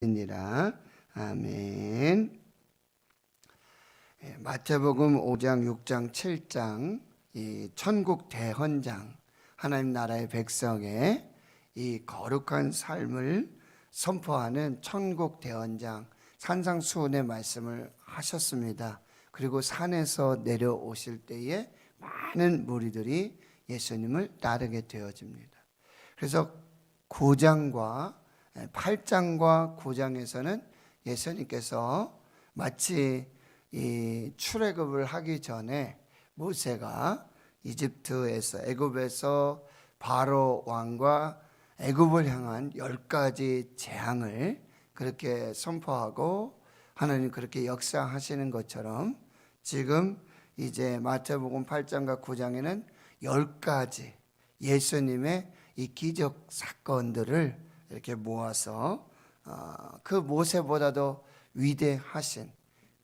입니다. 아멘. 마태복음 5장, 6장, 7장 이 천국 대헌장, 하나님 나라의 백성의 이 거룩한 삶을 선포하는 천국 대헌장 산상수훈의 말씀을 하셨습니다. 그리고 산에서 내려오실 때에 많은 무리들이 예수님을 따르게 되어집니다. 그래서 9장과 8장과 9장에서는 예수님께서 마치 이 출애굽을 하기 전에 모세가 이집트에서 애굽에서 바로 왕과 애굽을 향한 10가지 재앙을 그렇게 선포하고 하나님 그렇게 역사하시는 것처럼 지금 이제 마태복음 8장과 9장에는 10가지 예수님의 이 기적 사건들을 이렇게 모아서 그 모세보다도 위대하신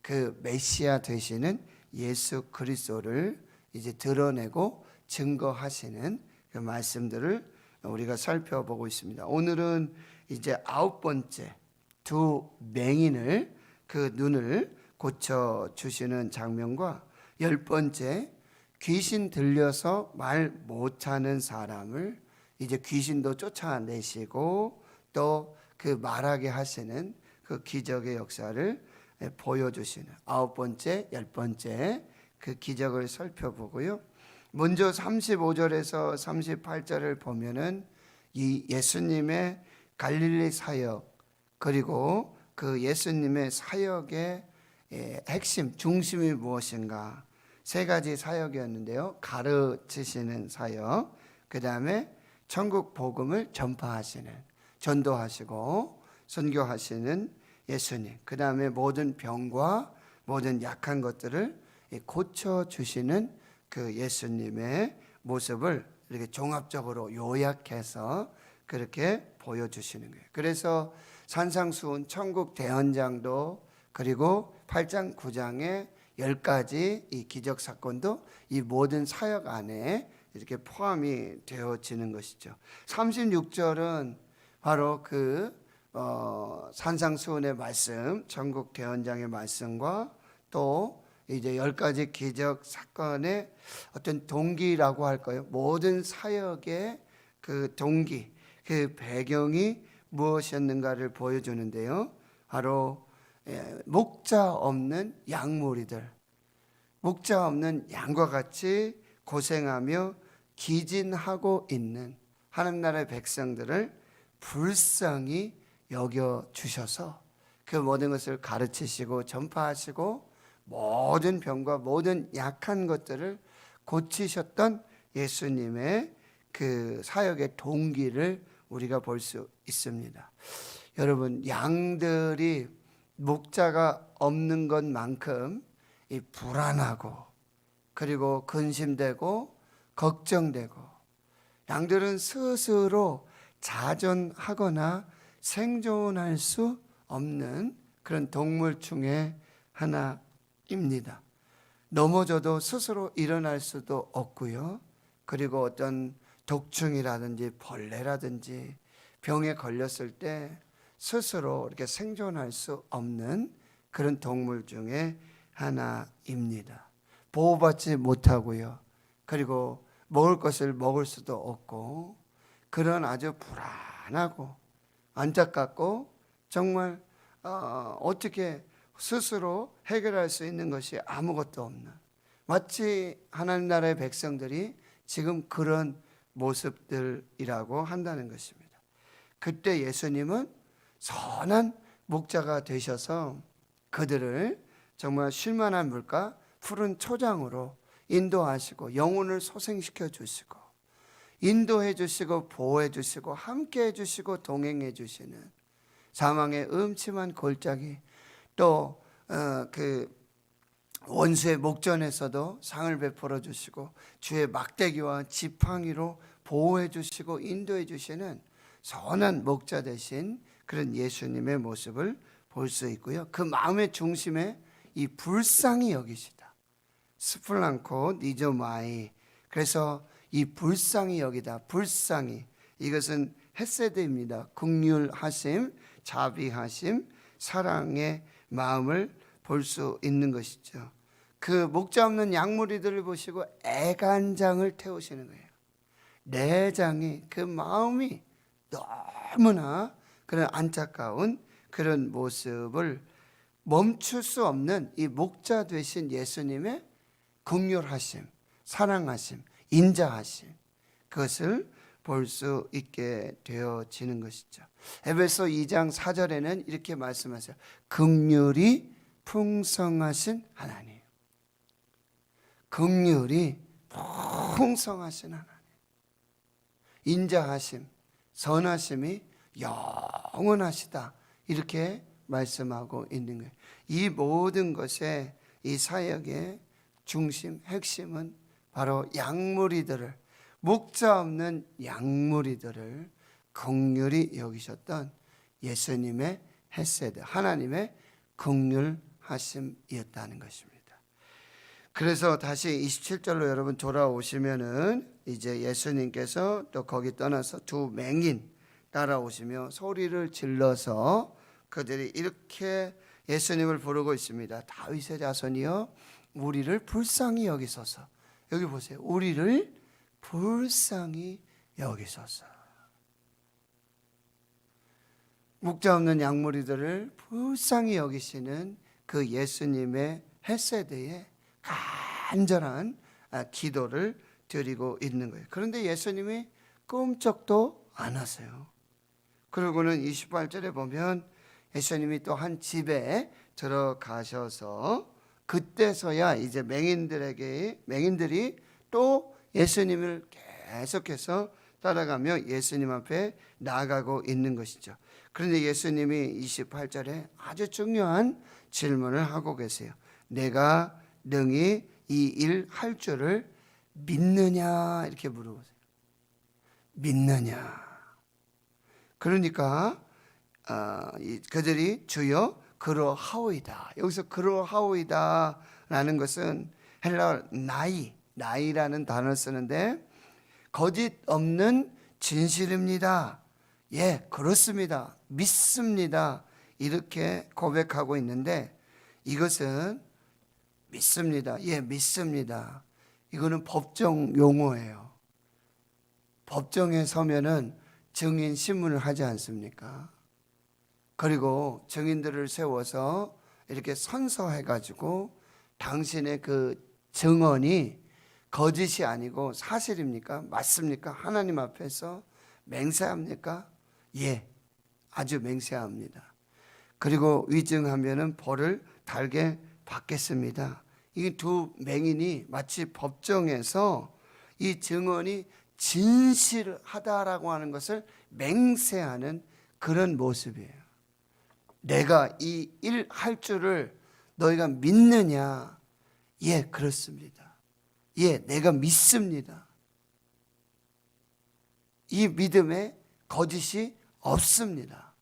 그 메시아 되시는 예수 그리스도를 이제 드러내고 증거하시는 그 말씀들을 우리가 살펴보고 있습니다. 오늘은 이제 9번째 두 맹인을 그 눈을 고쳐 주시는 장면과 10번째 귀신 들려서 말 못하는 사람을 이제 귀신도 쫓아내시고 또 그 말하게 하시는 그 기적의 역사를 보여주시는 9번째, 10번째 그 기적을 살펴보고요. 먼저 35절에서 38절을 보면은 이 예수님의 갈릴리 사역 그리고 그 예수님의 사역의 핵심, 중심이 무엇인가? 세 가지 사역이었는데요. 가르치시는 사역, 그 다음에 천국 복음을 전파하시는, 전도하시고 선교하시는 예수님, 그 다음에 모든 병과 모든 약한 것들을 고쳐주시는 그 예수님의 모습을 이렇게 종합적으로 요약해서 그렇게 보여주시는 거예요. 그래서 산상수훈 천국 대헌장도 그리고 8장 9장의 10가지 이 기적 사건도 이 모든 사역 안에 이렇게 포함이 되어지는 것이죠. 36절은 바로 그 산상수훈의 말씀, 천국 대헌장의 말씀과 또 이제 10가지 기적 사건의 어떤 동기라고 할까요? 모든 사역의 그 동기, 그 배경이 무엇이었는가를 보여주는데요. 바로 목자 없는 양무리들, 목자 없는 양과 같이 고생하며 기진하고 있는 하나님 나라의 백성들을 불쌍히 여겨주셔서 그 모든 것을 가르치시고 전파하시고 모든 병과 모든 약한 것들을 고치셨던 예수님의 그 사역의 동기를 우리가 볼 수 있습니다. 여러분, 양들이 목자가 없는 것만큼 이 불안하고 그리고 근심되고 걱정되고 양들은 스스로 자존하거나 생존할 수 없는 그런 동물 중에 하나입니다. 넘어져도 스스로 일어날 수도 없고요. 그리고 어떤 독충이라든지 벌레라든지 병에 걸렸을 때 스스로 이렇게 생존할 수 없는 그런 동물 중에 하나입니다. 보호받지 못하고요. 그리고 먹을 것을 먹을 수도 없고 그런 아주 불안하고 안타깝고 정말 어떻게 스스로 해결할 수 있는 것이 아무것도 없는 마치 하나님 나라의 백성들이 지금 그런 모습들이라고 한다는 것입니다. 그때 예수님은 선한 목자가 되셔서 그들을 정말 쉴만한 물가 푸른 초장으로 인도하시고 영혼을 소생시켜 주시고 인도해 주시고 보호해 주시고 함께 해 주시고 동행해 주시는 사망의 음침한 골짜기 또 그 원수의 목전에서도 상을 베풀어 주시고 주의 막대기와 지팡이로 보호해 주시고 인도해 주시는 선한 목자 되신 그런 예수님의 모습을 볼 수 있고요. 그 마음의 중심에 이 불쌍히 여기시다. 스플랑코 니조마이. 그래서 이 불쌍히 여기다. 불쌍히. 이것은 헤세드입니다. 긍휼하심, 자비하심, 사랑의 마음을 볼 수 있는 것이죠. 그 목자 없는 양무리들을 보시고 애간장을 태우시는 거예요. 내장이, 그 마음이 너무나 그런 안타까운 그런 모습을 멈출 수 없는 이 목자 되신 예수님의 긍휼하심, 사랑하심, 인자하심, 그것을 볼 수 있게 되어지는 것이죠. 에베소 2장 4절에는 이렇게 말씀하세요. 긍휼이 풍성하신 하나님. 긍휼이 풍성하신 하나님. 인자하심, 선하심이 영원하시다. 이렇게 말씀하고 있는 거예요. 이 모든 것의 이 사역의 중심, 핵심은 바로 양무리들을, 목자 없는 양무리들을 긍휼히 여기셨던 예수님의 헤세드, 하나님의 긍휼하심이었다는 것입니다. 그래서 다시 27절로 여러분 돌아오시면은 이제 예수님께서 또 거기 떠나서 두 맹인 따라오시며 소리를 질러서 그들이 이렇게 예수님을 부르고 있습니다. 다윗의 자손이여 우리를 불쌍히 여기소서. 여기 보세요. 우리를 불쌍히 여기소서. 목자 없는 양무리들을 불쌍히 여기시는 그 예수님의 헤세드에 간절한 기도를 드리고 있는 거예요. 그런데 예수님이 꼼짝도 안 하세요. 그러고는 28절에 보면 예수님이 또 한 집에 들어가셔서 그때서야 이제 맹인들이 또 예수님을 계속해서 따라가며 예수님 앞에 나아가고 있는 것이죠. 그런데 예수님이 28절에 아주 중요한 질문을 하고 계세요. 내가 능히 이 일 할 줄을 믿느냐 이렇게 물어보세요. 믿느냐. 그러니까 그들이 주여 그러하오이다. 여기서 그러하오이다 라는 것은 헬라어 나이라는 단어를 쓰는데 거짓 없는 진실입니다. 예, 그렇습니다. 믿습니다. 이렇게 고백하고 있는데 이것은 믿습니다. 예, 믿습니다. 이거는 법정 용어예요. 법정에 서면은 증인 신문을 하지 않습니까? 그리고 증인들을 세워서 이렇게 선서해가지고 당신의 그 증언이 거짓이 아니고 사실입니까? 맞습니까? 하나님 앞에서 맹세합니까? 예, 아주 맹세합니다. 그리고 위증하면은 벌을 달게 받겠습니다. 이 두 맹인이 마치 법정에서 이 증언이 진실하다라고 하는 것을 맹세하는 그런 모습이에요. 내가 이 일 할 줄을 너희가 믿느냐? 예, 그렇습니다. 예, 내가 믿습니다. 이 믿음에 거짓이 없습니다.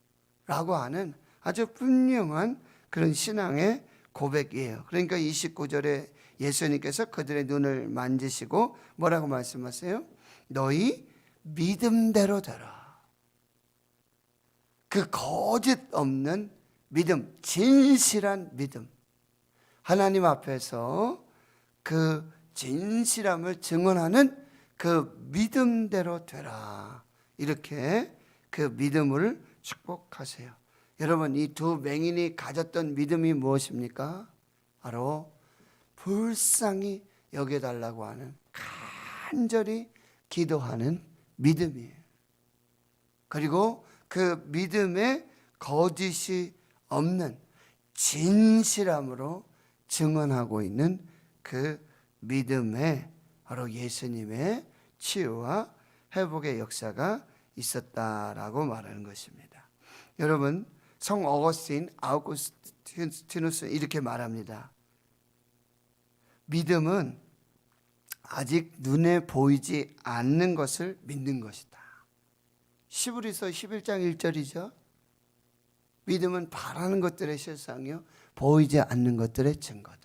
라고 하는 아주 분명한 그런 신앙의 고백이에요. 그러니까 29절에 예수님께서 그들의 눈을 만지시고 뭐라고 말씀하세요? 너희 믿음대로 되라. 그 거짓 없는 믿음, 진실한 믿음. 하나님 앞에서 그 진실함을 증언하는 그 믿음대로 되라. 이렇게 그 믿음을 축복하세요. 여러분, 이 두 맹인이 가졌던 믿음이 무엇입니까? 바로 불쌍히 여겨달라고 하는 간절히 기도하는 믿음이에요. 그리고 그 믿음에 거짓이 없는 진실함으로 증언하고 있는 그 믿음에 바로 예수님의 치유와 회복의 역사가 있었다라고 말하는 것입니다. 여러분, 성 어거스틴 아우구스티누스 이렇게 말합니다. 믿음은 아직 눈에 보이지 않는 것을 믿는 것이다. 히브리서 11장 1절이죠. 믿음은 바라는 것들의 실상이요 보이지 않는 것들의 증거다.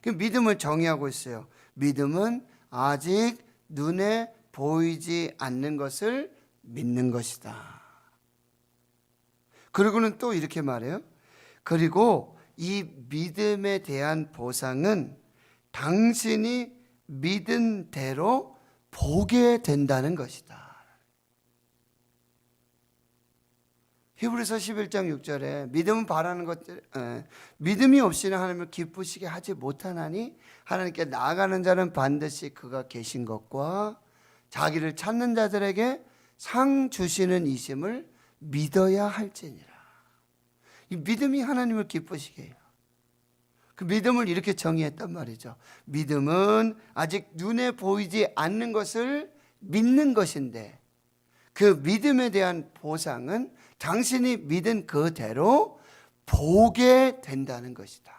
그 믿음을 정의하고 있어요. 믿음은 아직 눈에 보이지 않는 것을 믿는 것이다. 그리고는 또 이렇게 말해요. 그리고 이 믿음에 대한 보상은 당신이 믿은 대로 보게 된다는 것이다. 히브리서 11장 6절에 믿음은 바라는 것들, 믿음이 없이는 하나님을 기쁘시게 하지 못하나니 하나님께 나아가는 자는 반드시 그가 계신 것과 자기를 찾는 자들에게 상 주시는 이심을 믿어야 할지니라. 이 믿음이 하나님을 기쁘시게 해요. 그 믿음을 이렇게 정의했단 말이죠. 믿음은 아직 눈에 보이지 않는 것을 믿는 것인데 그 믿음에 대한 보상은 당신이 믿은 그대로 보게 된다는 것이다.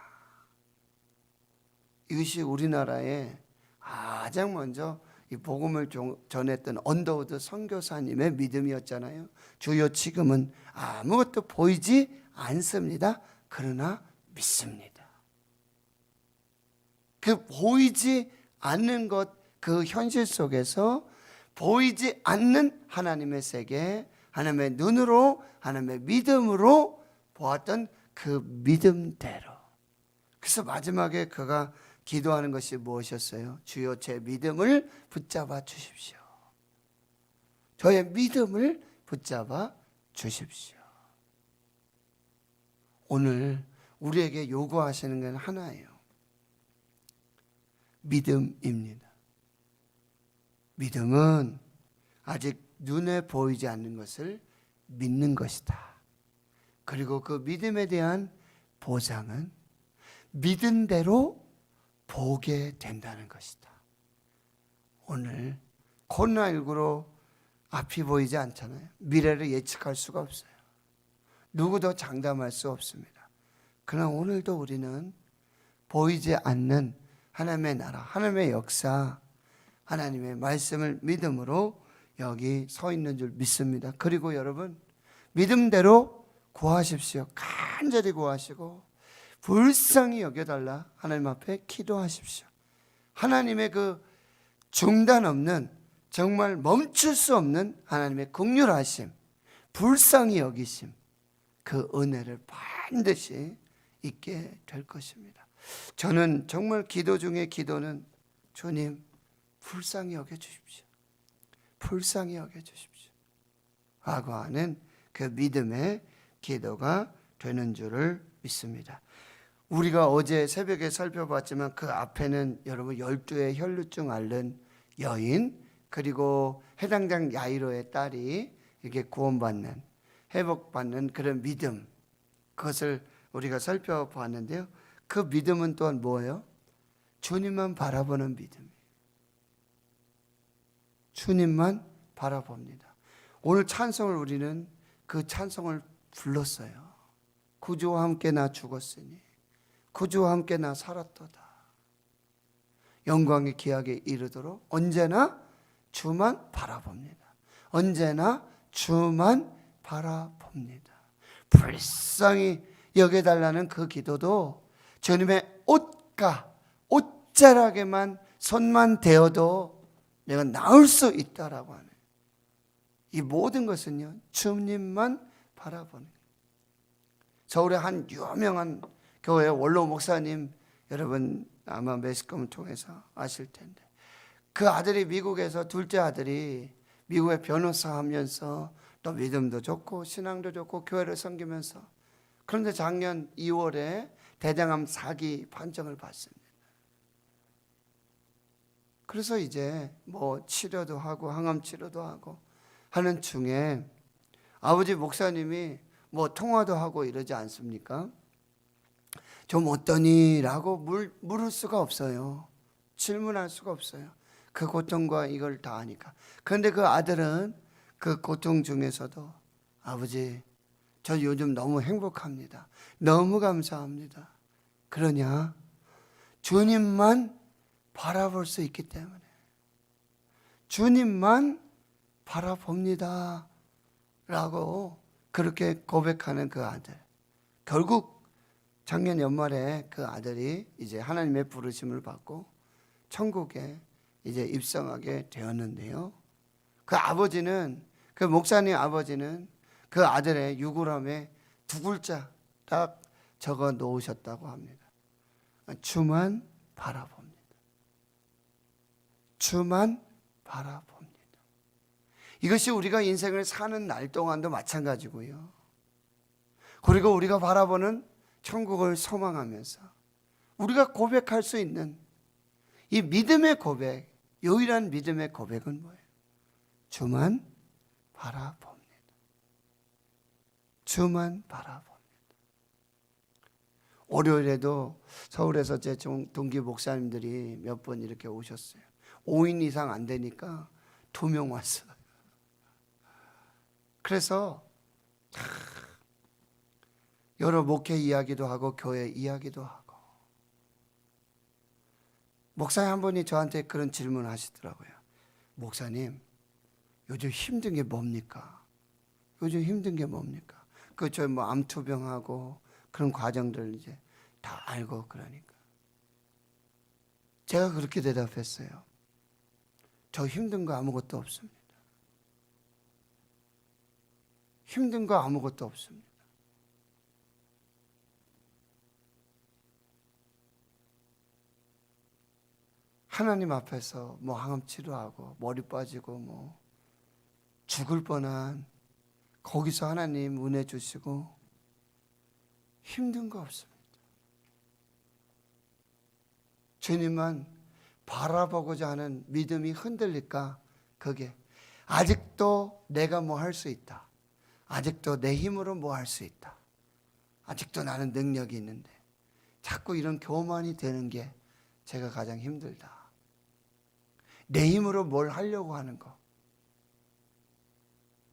이것이 우리나라에 가장 먼저 이 복음을 전했던 언더우드 선교사님의 믿음이었잖아요. 주여 지금은 아무것도 보이지 않습니다. 그러나 믿습니다. 그 보이지 않는 것, 그 현실 속에서 보이지 않는 하나님의 세계, 하나님의 눈으로, 하나님의 믿음으로 보았던 그 믿음대로. 그래서 마지막에 그가 기도하는 것이 무엇이었어요? 주여 제 믿음을 붙잡아 주십시오. 저의 믿음을 붙잡아 주십시오. 오늘 우리에게 요구하시는 건 하나예요. 믿음입니다. 믿음은 아직 눈에 보이지 않는 것을 믿는 것이다. 그리고 그 믿음에 대한 보상은 믿은 대로 보게 된다는 것이다. 오늘 코로나19로 앞이 보이지 않잖아요. 미래를 예측할 수가 없어요. 누구도 장담할 수 없습니다. 그러나 오늘도 우리는 보이지 않는 하나님의 나라, 하나님의 역사, 하나님의 말씀을 믿음으로 여기 서 있는 줄 믿습니다. 그리고 여러분, 믿음대로 구하십시오. 간절히 구하시고 불쌍히 여겨달라 하나님 앞에 기도하십시오. 하나님의 그 중단 없는, 정말 멈출 수 없는 하나님의 긍휼하심, 불쌍히 여기심, 그 은혜를 반드시 있게 될 것입니다. 저는 정말 기도 중에 기도는 주님 불쌍히 여겨주십시오. 불쌍히 여겨주십시오. 하고 하는 그 믿음의 기도가 되는 줄을 믿습니다. 우리가 어제 새벽에 살펴봤지만 그 앞에는 여러분 12의 혈루증 앓는 여인, 그리고 해당장 야이로의 딸이 이렇게 구원받는, 회복받는 그런 믿음, 그것을 우리가 살펴보았는데요. 그 믿음은 또한 뭐예요? 주님만 바라보는 믿음이에요. 주님만 바라봅니다. 오늘 찬송을 우리는 그 찬송을 불렀어요. 구주와 함께 나 죽었으니 구주와 함께 나 살았도다. 영광의 기약에 이르도록 언제나 주만 바라봅니다. 언제나 주만 바라봅니다. 불쌍히 여겨달라는 그 기도도 주님의 옷자락에만 손만 대어도 내가 나을 수 있다라고 하는, 이 모든 것은요 주님만 바라보는. 서울의 한 유명한 교회 원로 목사님, 여러분 아마 매스컴을 통해서 아실 텐데, 그 아들이 미국에서, 둘째 아들이 미국에 변호사 하면서 또 믿음도 좋고 신앙도 좋고 교회를 섬기면서, 그런데 작년 2월에 대장암 4기 판정을 받습니다. 그래서 이제 뭐 치료도 하고 항암 치료도 하고 하는 중에 아버지 목사님이 뭐 통화도 하고 이러지 않습니까? 좀 어떠니? 라고 물을 수가 없어요. 질문할 수가 없어요. 그 고통과 이걸 다 하니까. 그런데 그 아들은 그 고통 중에서도 아버지 저 요즘 너무 행복합니다. 너무 감사합니다. 그러냐? 주님만 바라볼 수 있기 때문에 주님만 바라봅니다 라고 그렇게 고백하는 그 아들, 결국 작년 연말에 그 아들이 이제 하나님의 부르심을 받고 천국에 이제 입성하게 되었는데요. 그 아버지는, 그 목사님 아버지는 그 아들의 유골함에 두 글자 딱 적어 놓으셨다고 합니다. 주만 바라봅니다. 주만 바라봅니다. 이것이 우리가 인생을 사는 날 동안도 마찬가지고요. 그리고 우리가 바라보는 천국을 소망하면서 우리가 고백할 수 있는 이 믿음의 고백, 유일한 믿음의 고백은 뭐예요? 주만 바라봅니다. 주만 바라봅니다. 월요일에도 서울에서 제 동기 목사님들이 몇 번 이렇게 오셨어요. 5인 이상 안 되니까 2명 왔어요. 그래서 여러 목회 이야기도 하고 교회 이야기도 하고, 목사님 한 분이 저한테 그런 질문을 하시더라고요. 목사님, 요즘 힘든 게 뭡니까? 요즘 힘든 게 뭡니까? 저 뭐 암투병하고 그런 과정들 이제 다 알고 그러니까. 제가 그렇게 대답했어요. 저 힘든 거 아무것도 없습니다. 힘든 거 아무것도 없습니다. 하나님 앞에서 뭐 항암 치료하고 머리 빠지고 뭐 죽을 뻔한, 거기서 하나님 은혜 주시고 힘든 거 없습니다. 주님만 바라보고자 하는 믿음이 흔들릴까? 그게 아직도 내가 뭐 할 수 있다, 아직도 내 힘으로 뭐 할 수 있다, 아직도 나는 능력이 있는데, 자꾸 이런 교만이 되는 게 제가 가장 힘들다. 내 힘으로 뭘 하려고 하는 거,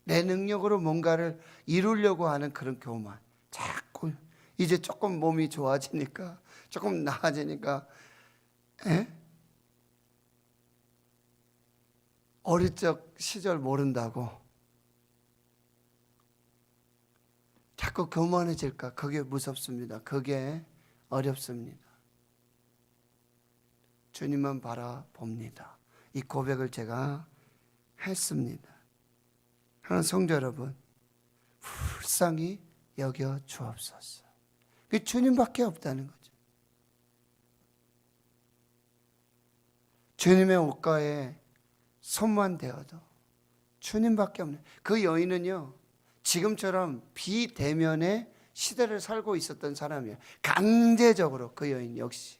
내 능력으로 뭔가를 이루려고 하는 그런 교만. 자꾸 이제 조금 몸이 좋아지니까, 조금 나아지니까 어릴 적 시절 모른다고 자꾸 교만해질까? 그게 무섭습니다. 그게 어렵습니다. 주님만 바라봅니다. 이 고백을 제가 했습니다. 하나님 성도 여러분, 불쌍히 여겨 주옵소서. 그 주님밖에 없다는 거죠. 주님의 옷가에 손만 대어도 주님밖에 없는 그 여인은요, 지금처럼 비대면의 시대를 살고 있었던 사람이에요. 강제적으로 그 여인 역시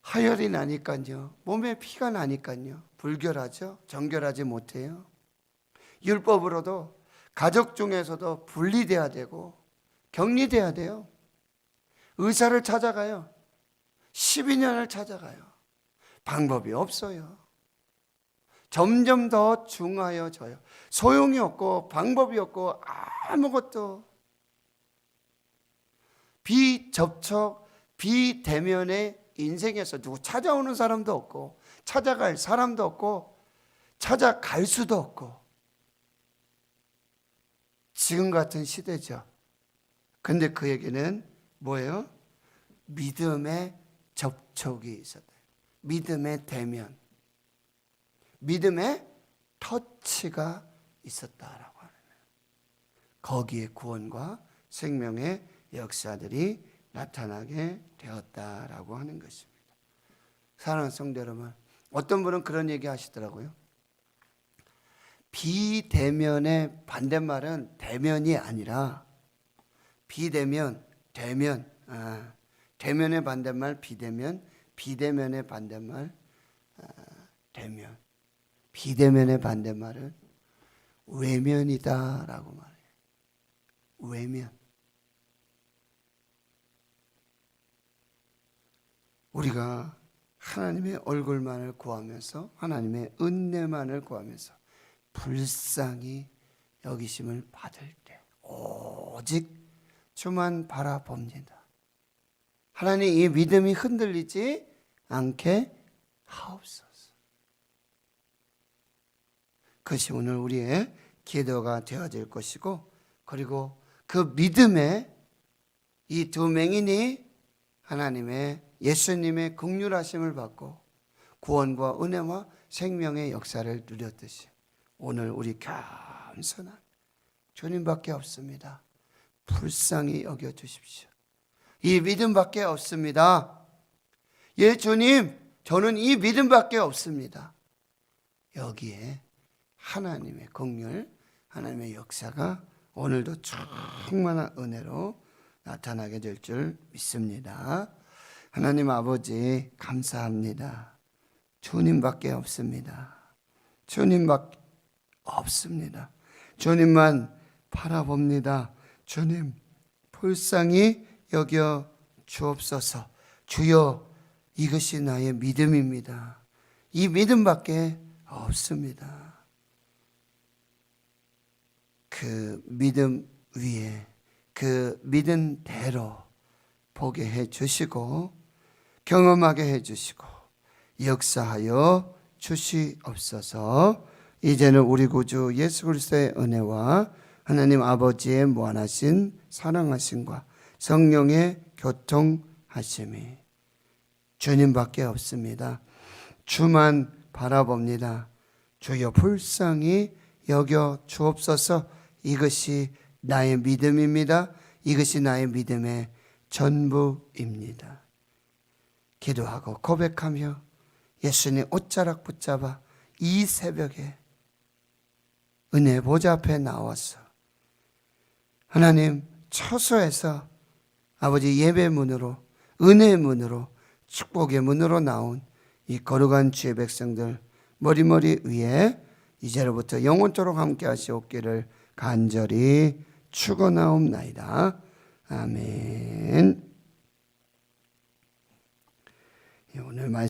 하혈이 나니까요, 몸에 피가 나니까요, 불결하죠. 정결하지 못해요. 율법으로도 가족 중에서도 분리돼야 되고 격리돼야 돼요. 의사를 찾아가요. 12년을 찾아가요. 방법이 없어요. 점점 더 중하여져요. 소용이 없고 방법이 없고 아무것도, 비접촉, 비대면의 인생에서 누구 찾아오는 사람도 없고 찾아갈 사람도 없고 찾아갈 수도 없고, 지금 같은 시대죠. 근데 그에게는 뭐예요? 믿음의 접촉이 있었다. 믿음의 대면, 믿음의 터치가 있었다라고 하는 거예요. 거기에 구원과 생명의 역사들이 나타나게 되었다라고 하는 것입니다. 사랑하는 성도 여러분, 어떤 분은 그런 얘기 하시더라고요. 비대면의 반대말은 대면이 아니라 비대면, 대면. 대면의 반대말 비대면, 비대면의 반대말 대면. 비대면의 반대말은 외면이다라고 말해요. 외면. 우리가 하나님의 얼굴만을 구하면서, 하나님의 은혜만을 구하면서 불쌍히 여기심을 받을 때 오직 주만 바라봅니다. 하나님, 이 믿음이 흔들리지 않게 하옵소서. 그것이 오늘 우리의 기도가 되어질 것이고, 그리고 그 믿음에 이 두 맹인이 하나님의, 예수님의 긍휼하심을 받고 구원과 은혜와 생명의 역사를 누렸듯이 오늘 우리 겸손한, 주님밖에 없습니다, 불쌍히 여겨 주십시오. 이 믿음밖에 없습니다. 예, 주님, 저는 이 믿음밖에 없습니다. 여기에 하나님의 긍휼, 하나님의 역사가 오늘도 충만한 은혜로 나타나게 될 줄 믿습니다. 하나님 아버지 감사합니다. 주님밖에 없습니다. 주님밖에 없습니다. 주님만 바라봅니다. 주님 불쌍히 여겨 주옵소서. 주여, 이것이 나의 믿음입니다. 이 믿음밖에 없습니다. 그 믿음 위에 그 믿은 대로 보게 해 주시고 경험하게 해 주시고 역사하여 주시옵소서. 이제는 우리 구주 예수 그리스도의 은혜와 하나님 아버지의 무한하신 사랑하심과 성령의 교통하심이 주님밖에 없습니다. 주만 바라봅니다. 주여 불쌍히 여겨 주옵소서. 이것이 나의 믿음입니다. 이것이 나의 믿음의 전부입니다. 기도하고 고백하며 예수님 옷자락 붙잡아 이 새벽에 은혜 보좌 앞에 나와서 하나님 처소에서 아버지 예배 문으로 은혜의 문으로 축복의 문으로 나온 이 거룩한 주의 백성들 머리머리 위에 이제로부터 영원토록 함께 하시옵기를 간절히 축원하옵나이다. 아멘. 오늘 말씀